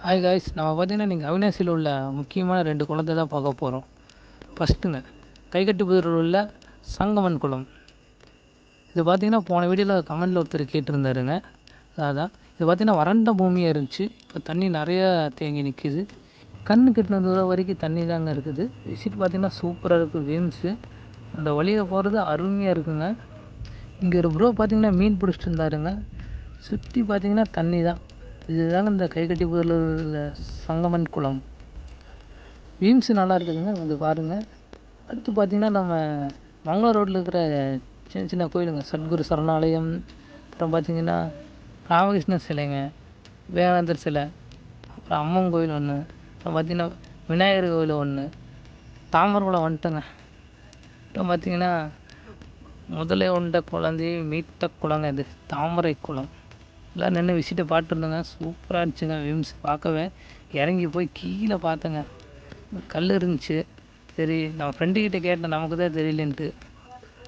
Hi guys, நம்ம பார்த்தீங்கன்னா நீங்கள் அவினாசியில் உள்ள முக்கியமான 2 குளத்தை தான் பார்க்க போகிறோம். ஃபஸ்ட்டுங்க, கைகட்டிபுதூரில் உள்ள சங்கமன் குளம். இது பார்த்திங்கன்னா போன வீடியோவில் கமெண்டில் ஒருத்தர் கேட்டிருந்தாருங்க. அதான் இது பார்த்திங்கன்னா வறண்ட பூமியாக இருந்துச்சு. இப்போ தண்ணி நிறையா தேங்கி நிற்கிது. கண்ணு கட்டின தூரம் வரைக்கும் தண்ணி தாங்க இருக்குது. விசிட் பார்த்திங்கன்னா சூப்பராக இருக்குது. வேம்ஸு அந்த வழியில் போகிறது அருமையாக இருக்குங்க. இங்கே ஒரு ப்ரோ பார்த்திங்கன்னா மீன் பிடிச்சிட்டு இருந்தாருங்க. சுற்றி பார்த்திங்கன்னா தண்ணி தான். இதுதாங்க இந்த கைகட்டிபுதூரில் உள்ள சங்கமன் குளம். வீம்ஸு நல்லா இருக்குதுங்க, வந்து பாருங்கள். அடுத்து பார்த்திங்கன்னா நம்ம மங்களூர் ரோட்டில் இருக்கிற சின்ன சின்ன கோயிலுங்க, சத்குரு சரணாலயம், அப்புறம் பார்த்திங்கன்னா ராமகிருஷ்ணர் சிலைங்க, விவேகானந்தர் சிலை, அப்புறம் அம்மன் கோயில் ஒன்று, அப்புறம் பார்த்திங்கன்னா விநாயகர் கோயில் ஒன்று. தாமரகுளம் வந்துட்டேங்க. அப்புறம் பார்த்திங்கன்னா முதலே உண்ட குழந்தை மீட்ட குளங்க, இது தாமரை குளம். எல்லாம் நின்று விசிட்டை பார்த்துருந்தோங்க. சூப்பராக இருந்துச்சுங்க. விம்ஸ் பார்க்கவே இறங்கி போய் கீழே பார்த்தேங்க. கல் இருந்துச்சு. சரி, நம்ம ஃப்ரெண்டுக்கிட்ட கேட்டேன், நமக்கு தான் தெரியலேன்ட்டு.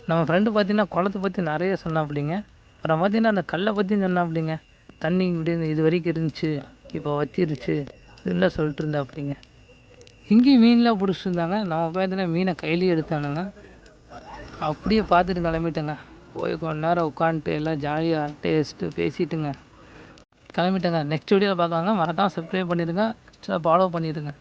நம்ம ஃப்ரெண்டு பார்த்திங்கன்னா குளத்தை பற்றி நிறைய சொன்னாப்பிடிங்க. அப்புறம் பார்த்திங்கன்னா அந்த கல்லை பற்றியும் சொன்னாப்பிடிங்க. தண்ணி இப்படி இது வரைக்கும் இருந்துச்சு, இப்போ வச்சிருச்சு, இதெல்லாம் சொல்லிட்டு இருந்தாப்பிடிங்க. இங்கேயும் மீன்லாம் பிடிச்சிருந்தாங்க. நம்ம பார்த்தீங்கன்னா மீனை கையிலேயே எடுத்தானுங்க. அப்படியே பார்த்துட்டு கிளம்பிட்டேங்க. போய் கொஞ்ச நேரம் உட்காந்துட்டு எல்லாம் ஜாலியாக டேஸ்ட்டு பேசிட்டுங்க கிளம்பிட்டேங்க. நெக்ஸ்ட் வீடியோவில் பார்க்கலாங்க. மறக்காமல் சப்ஸ்கிரைப் பண்ணிடுங்க, ஃபாலோ பண்ணிடுங்க.